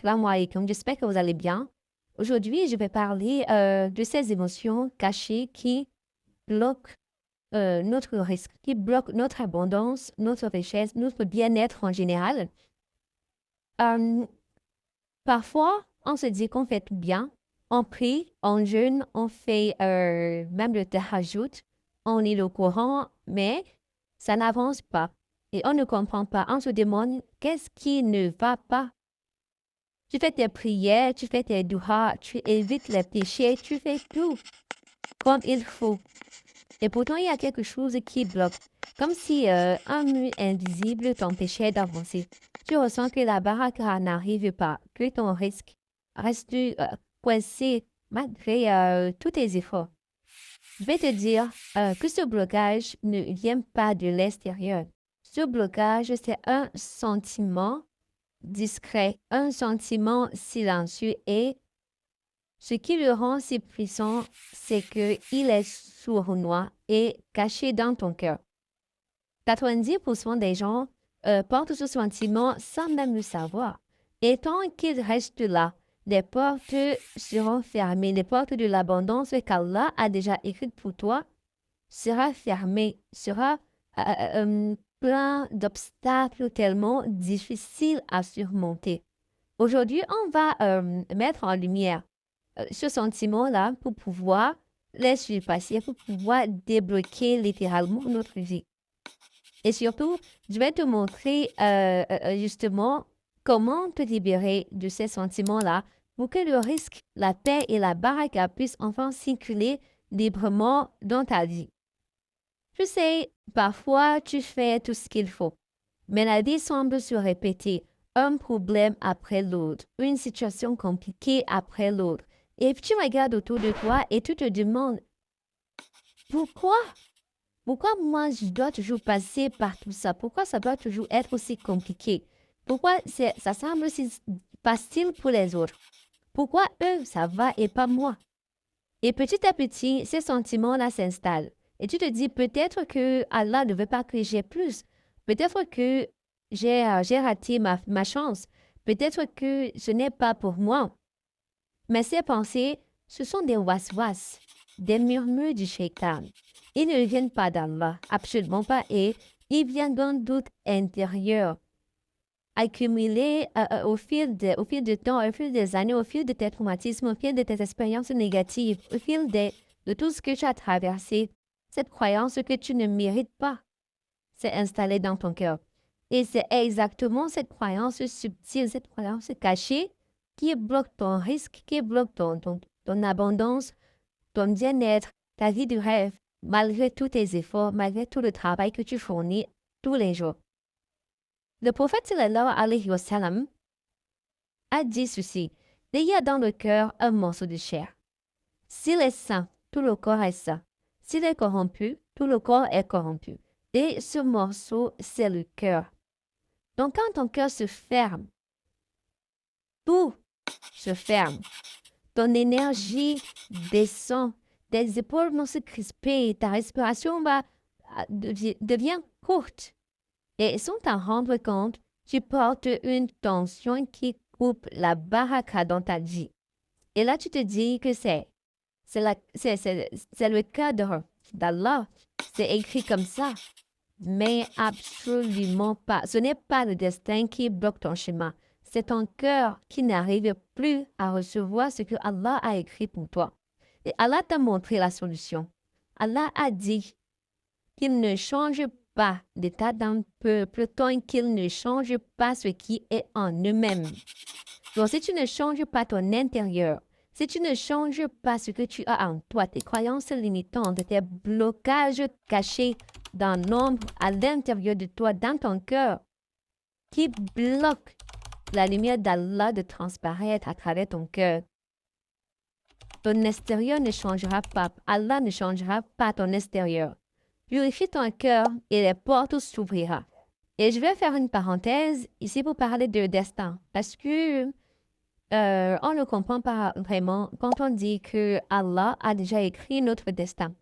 Assalamu alaikum, j'espère que vous allez bien. Aujourd'hui, je vais parler de ces émotions cachées qui bloquent notre risque, qui bloquent notre abondance, notre richesse, notre bien-être en général. Euh, Parfois, on se dit qu'on fait tout bien, on prie, on jeûne, on fait même le tahajjud, on est au courant, mais ça n'avance pas. Et on ne comprend pas. On se demande qu'est-ce qui ne va pas. Tu fais tes prières, tu fais tes duhas, tu évites les péchés, tu fais tout comme il faut. Et pourtant, il y a quelque chose qui bloque. Comme si un mur invisible t'empêchait d'avancer. Tu ressens que la baraque n'arrive pas, que ton risque reste coincé malgré tous tes efforts. Je vais te dire que ce blocage ne vient pas de l'extérieur. Ce blocage, c'est un sentiment discret, un sentiment silencieux et ce qui le rend si puissant, c'est qu'il est sournois et caché dans ton cœur. 90% des gens portent ce sentiment sans même le savoir. Et tant qu'il reste là, les portes seront fermées. Les portes de l'abondance qu'Allah a déjà écrites pour toi sera fermée, sera plein d'obstacles tellement difficiles à surmonter. Aujourd'hui, on va mettre en lumière ce sentiment-là pour pouvoir les surpasser, pour pouvoir débloquer littéralement notre vie. Et surtout, je vais te montrer justement comment te libérer de ces sentiments-là pour que le risque, la paix et la baraka puissent enfin circuler librement dans ta vie. Je sais, parfois tu fais tout ce qu'il faut, mais la vie semble se répéter, un problème après l'autre, une situation compliquée après l'autre. Et puis tu regardes autour de toi et tu te demandes, pourquoi? Pourquoi moi je dois toujours passer par tout ça? Pourquoi ça doit toujours être aussi compliqué? Pourquoi ça semble si facile pour les autres? Pourquoi eux, ça va et pas moi? Et petit à petit, ces sentiments-là s'installent. Et tu te dis peut-être que Allah ne veut pas que j'ai plus. Peut-être que j'ai raté ma chance. Peut-être que ce n'est pas pour moi. Mais ces pensées, ce sont des waswas, des murmures du shaitan. Ils ne viennent pas d'Allah, absolument pas, et ils viennent d'un doute intérieur, accumulé au fil du temps, au fil des années, au fil de tes traumatismes, au fil de tes expériences négatives, au fil de tout ce que tu as traversé. Cette croyance que tu ne mérites pas s'est installée dans ton cœur. Et c'est exactement cette croyance subtile, cette croyance cachée qui bloque ton risque, qui bloque ton abondance, ton bien-être, ta vie de rêve, malgré tous tes efforts, malgré tout le travail que tu fournis tous les jours. Le prophète sallallahu alayhi wa sallam a dit ceci, il y a dans le cœur un morceau de chair. S'il est sain, tout le corps est sain. S'il est corrompu, tout le corps est corrompu. Et ce morceau, c'est le cœur. Donc quand ton cœur se ferme, tout se ferme. Ton énergie descend, tes épaules vont se crisper, ta respiration devient courte. Et sans t'en rendre compte, tu portes une tension qui coupe la baraka dans ta vie. Et là, tu te dis que c'est le cadre d'Allah. C'est écrit comme ça. Mais absolument pas. Ce n'est pas le destin qui bloque ton chemin. C'est ton cœur qui n'arrive plus à recevoir ce que Allah a écrit pour toi. Et Allah t'a montré la solution. Allah a dit qu'il ne change pas l'état d'un peuple tant qu'il ne change pas ce qui est en eux-mêmes. Donc, si tu ne changes pas ton intérieur, si tu ne changes pas ce que tu as en toi, tes croyances limitantes, tes blocages cachés dans l'ombre à l'intérieur de toi, dans ton cœur, qui bloquent la lumière d'Allah de transparaître à travers ton cœur, ton extérieur ne changera pas. Allah ne changera pas ton extérieur. Purifie ton cœur et les portes s'ouvriront. Et je vais faire une parenthèse ici pour parler de destin. Parce que on ne comprend pas vraiment quand on dit que Allah a déjà écrit notre destin.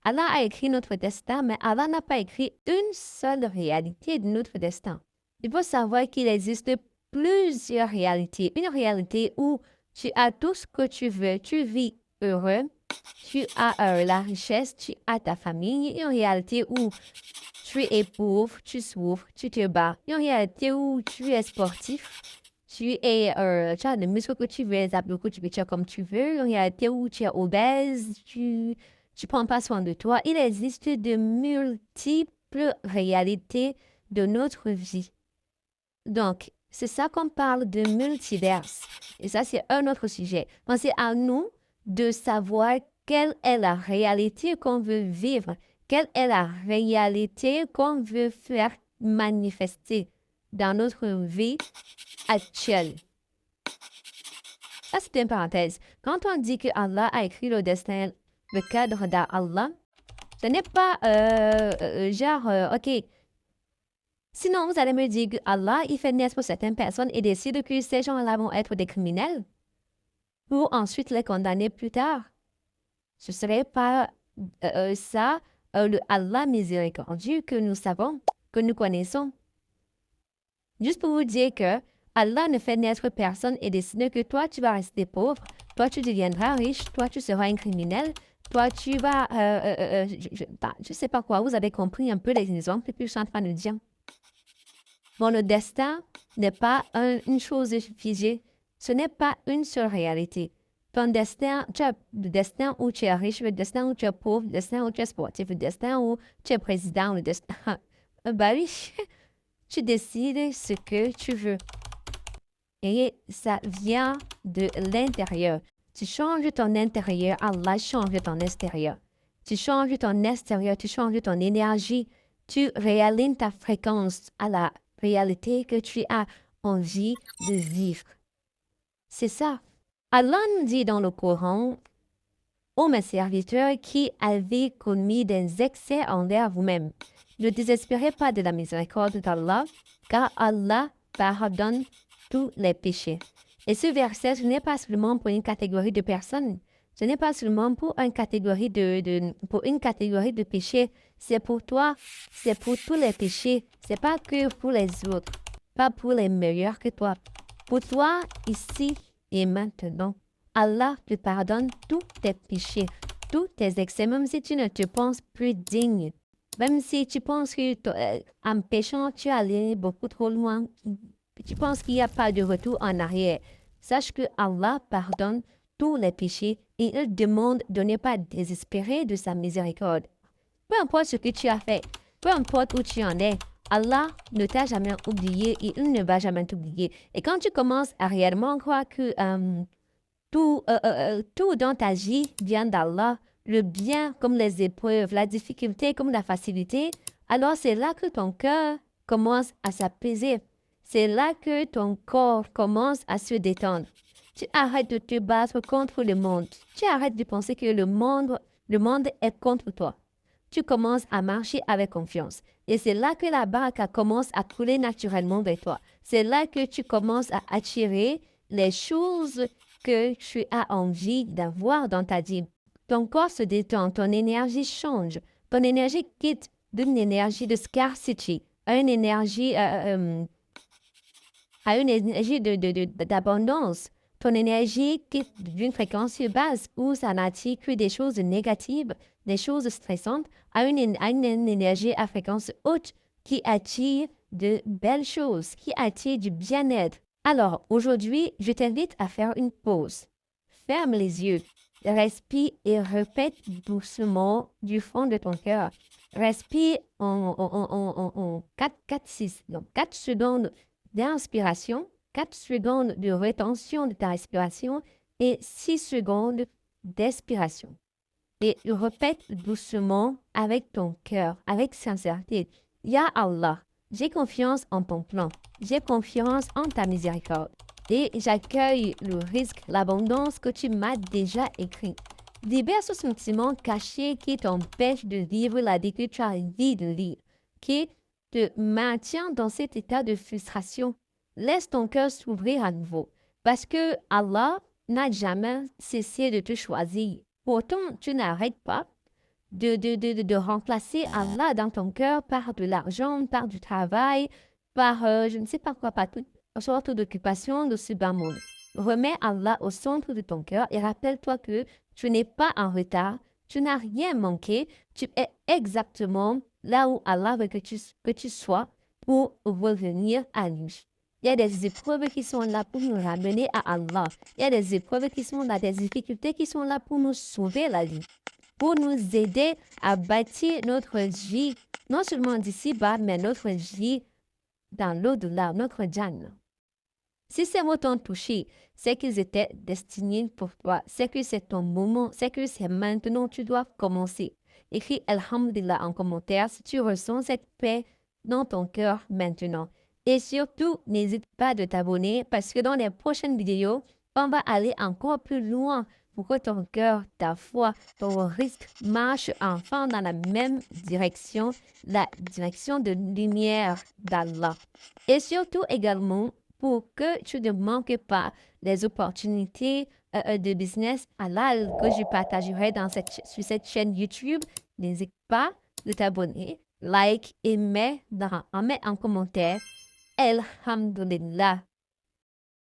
Allah a écrit notre destin, mais Allah n'a pas écrit une seule réalité de notre destin. Il faut savoir qu'il existe plusieurs réalités. Une réalité où tu as tout ce que tu veux, tu vis heureux, tu as la richesse, tu as ta famille. Une réalité où tu es pauvre, tu souffres, tu te bats. Une réalité où tu es sportif, tu as les muscles que tu veux, les abdos que tu veux, tu es comme tu veux. Une réalité où tu es obèse, tu prends pas soin de toi. Il existe de multiples réalités de notre vie. Donc, c'est ça qu'on parle de multiverse. Et ça, c'est un autre sujet. Donc, c'est à nous de savoir quelle est la réalité qu'on veut vivre, quelle est la réalité qu'on veut faire manifester dans notre vie actuelle. Ça, c'est une parenthèse. Quand on dit que Allah a écrit le destin, le cadre d'Allah, ce n'est pas OK. Sinon, vous allez me dire que Allah, il fait naître pour certaines personnes et décide que ces gens-là vont être des criminels pour ensuite les condamner plus tard. Ce ne serait pas ça le Allah miséricordieux que nous savons, que nous connaissons. Juste pour vous dire que Allah ne fait naître personne et décide que toi, tu vas rester pauvre, toi, tu deviendras riche, toi, tu seras un criminel, toi, tu vas... je ne sais pas quoi, vous avez compris un peu les exemples que je suis en train de dire. Bon, le destin n'est pas une chose figée. Ce n'est pas une seule réalité. Ton destin, tu as le destin où tu es riche, le destin où tu es pauvre, le destin où tu es sportif, le destin où tu es président, le destin... bah oui, tu décides ce que tu veux. Et ça vient de l'intérieur. Tu changes ton intérieur, Allah change ton extérieur. Tu changes ton extérieur, tu changes ton énergie. Tu réalignes ta fréquence à la réalité que tu as envie de vivre. C'est ça. Allah nous dit dans le Coran, ô mes serviteurs qui avez commis des excès envers vous-même, ne désespérez pas de la miséricorde d'Allah, car Allah pardonne tous les péchés. Et ce verset, ce n'est pas seulement pour une catégorie de personnes, ce n'est pas seulement pour une catégorie de péchés, c'est pour toi, c'est pour tous les péchés, c'est pas que pour les autres, pas pour les meilleurs que toi. Pour toi, ici et maintenant, Allah te pardonne tous tes péchés, tous tes excès, même si tu ne te penses plus digne. Même si tu penses que en péchant, tu es allé beaucoup trop loin, tu penses qu'il n'y a pas de retour en arrière. Sache que Allah pardonne tous les péchés et il demande de ne pas désespérer de sa miséricorde. Peu importe ce que tu as fait, peu importe où tu en es, Allah ne t'a jamais oublié et il ne va jamais t'oublier. Et quand tu commences à réellement croire que tout dans ta vie vient d'Allah, le bien comme les épreuves, la difficulté comme la facilité, alors c'est là que ton cœur commence à s'apaiser. C'est là que ton corps commence à se détendre. Tu arrêtes de te battre contre le monde. Tu arrêtes de penser que le monde est contre toi. Tu commences à marcher avec confiance. Et c'est là que la barque commence à couler naturellement vers toi. C'est là que tu commences à attirer les choses que tu as envie d'avoir dans ta vie. Ton corps se détend, ton énergie change. Ton énergie quitte d'une énergie de scarcity à une énergie d'abondance. Ton énergie quitte d'une fréquence basse où ça n'attire que des choses négatives, des choses stressantes, à une énergie à fréquence haute qui attire de belles choses, qui attire du bien-être. Alors, aujourd'hui, je t'invite à faire une pause. Ferme les yeux, respire et répète doucement du fond de ton cœur. Respire en 4-6, donc 4 secondes d'inspiration, 4 secondes de rétention de ta respiration et 6 secondes d'expiration. Et répète doucement avec ton cœur, avec sincérité. Ya Allah, j'ai confiance en ton plan. J'ai confiance en ta miséricorde. Et j'accueille le risque, l'abondance que tu m'as déjà écrit. Libère ce sentiment caché qui t'empêche de vivre la vie que tu as envie de vivre, qui te maintient dans cet état de frustration. Laisse ton cœur s'ouvrir à nouveau, parce que Allah n'a jamais cessé de te choisir. Pourtant, tu n'arrêtes pas de remplacer Allah dans ton cœur par de l'argent, par du travail, par je ne sais pas quoi, par tout. sorte d'occupation de ce bas monde. Remets Allah au centre de ton cœur et rappelle-toi que tu n'es pas en retard, tu n'as rien manqué, tu es exactement là où Allah veut que tu sois pour revenir à lui. Il y a des épreuves qui sont là pour nous ramener à Allah. Il y a des épreuves qui sont là, des difficultés qui sont là pour nous sauver la vie, pour nous aider à bâtir notre vie, non seulement d'ici-bas, mais notre vie dans l'au-delà, notre Jannah. Si ces mots t'ont touché, c'est qu'ils étaient destinés pour toi. C'est que c'est ton moment. C'est que c'est maintenant que tu dois commencer. Écris Alhamdulillah en commentaire si tu ressens cette paix dans ton cœur maintenant. Et surtout, n'hésite pas de t'abonner parce que dans les prochaines vidéos, on va aller encore plus loin pour que ton cœur, ta foi, ton risque marche enfin dans la même direction, la direction de lumière d'Allah. Et surtout également, pour que tu ne manques pas les opportunités de business halal que je partagerai sur cette chaîne YouTube. N'hésite pas de t'abonner, like et mets en commentaire. Alhamdulillah.